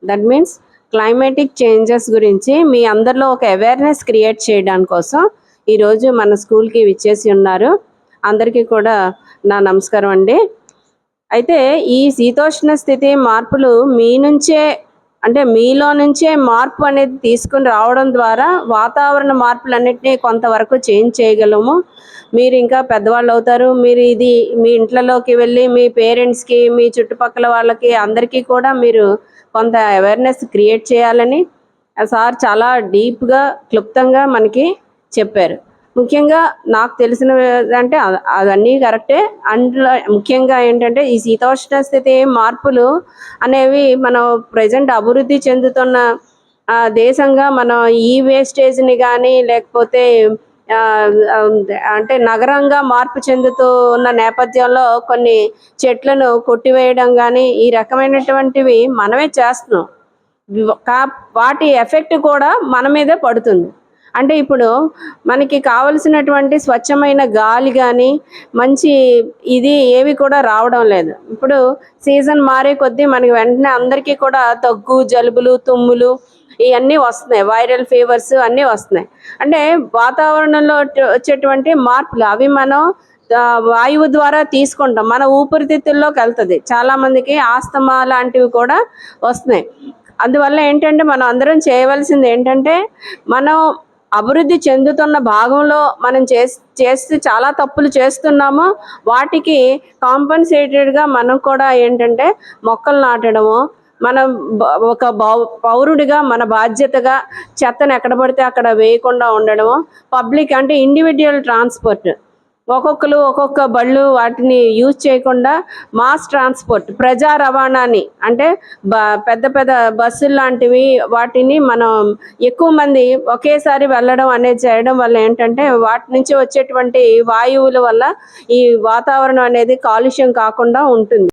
That means climatic changes గురించి మీ అందరిలో ఒక అవేర్నెస్ క్రియేట్ చేయడానికి కోసం ఈరోజు మన స్కూల్కి విచ్చేసి ఉన్నారు. అందరికీ కూడా నా నమస్కారం అండి. అయితే ఈ శీతోష్ణ స్థితి మార్పులు మీ నుంచే అంటే మీలో నుంచే మార్పు అనేది తీసుకుని రావడం ద్వారా వాతావరణ మార్పులన్నింటినీ కొంతవరకు చేంజ్ చేయగలము. మీరు ఇంకా పెద్దవాళ్ళు అవుతారు. మీరు ఇది మీ ఇంట్లోకి వెళ్ళి మీ పేరెంట్స్కి, మీ చుట్టుపక్కల వాళ్ళకి అందరికీ కూడా మీరు కొంత అవేర్నెస్ క్రియేట్ చేయాలని సార్ చాలా డీప్గా క్లుప్తంగా మనకి చెప్పారు. ముఖ్యంగా నాకు తెలిసిన అంటే అవన్నీ కరెక్టే. అందులో ముఖ్యంగా ఏంటంటే ఈ శీతోష్ణ స్థితి మార్పులు అనేవి మనం ప్రజెంట్ అభివృద్ధి చెందుతున్న దేశంగా మనం ఈ వేస్టేజ్ని కానీ లేకపోతే అంటే నగరంగా మార్పు చెందుతూ ఉన్న నేపథ్యంలో కొన్ని చెట్లను కొట్టివేయడం కానీ ఈ రకమైనటువంటివి మనమే చేస్తున్నాం. వాటి ఎఫెక్ట్ కూడా మన మీదే పడుతుంది. అంటే ఇప్పుడు మనకి కావలసినటువంటి స్వచ్ఛమైన గాలి కానీ మంచి ఇది ఏవి కూడా రావడం లేదు. ఇప్పుడు సీజన్ మారే కొద్దీ మనకి వెంటనే అందరికీ కూడా దగ్గు, జలుబులు, తుమ్ములు ఇవన్నీ వస్తున్నాయి. వైరల్ ఫీవర్స్ అన్నీ వస్తున్నాయి. అంటే వాతావరణంలో వచ్చేటువంటి మార్పులు అవి మనం వాయువు ద్వారా తీసుకుంటాం. మన ఊపిరితిత్తుల్లోకి వెళ్తుంది. చాలామందికి ఆస్తమా లాంటివి కూడా వస్తున్నాయి. అందువల్ల ఏంటంటే మనం అందరం చేయవలసింది ఏంటంటే మనం అభివృద్ధి చెందుతున్న భాగంలో మనం చేస్తూ చాలా తప్పులు చేస్తున్నాము. వాటికి కాంపన్సేటెడ్గా మనం కూడా ఏంటంటే మొక్కలు నాటడము, మనం ఒక పౌరుడిగా మన బాధ్యతగా చెత్తను ఎక్కడ పడితే అక్కడ వేయకుండా ఉండడము, పబ్లిక్ అంటే ఇండివిజువల్ ట్రాన్స్పోర్ట్ ఒక్కొక్కరు ఒక్కొక్క బళ్ళు వాటిని యూజ్ చేయకుండా మాస్ ట్రాన్స్పోర్ట్ ప్రజా రవాణాని అంటే పెద్ద పెద్ద బస్సులు లాంటివి వాటిని మనం ఎక్కువ మంది ఒకేసారి వెళ్ళడం అనేది చేయడం వల్ల ఏంటంటే వాటి నుంచి వచ్చేటువంటి వాయువుల వల్ల ఈ వాతావరణం అనేది కాలుష్యం కాకుండా ఉంటుంది.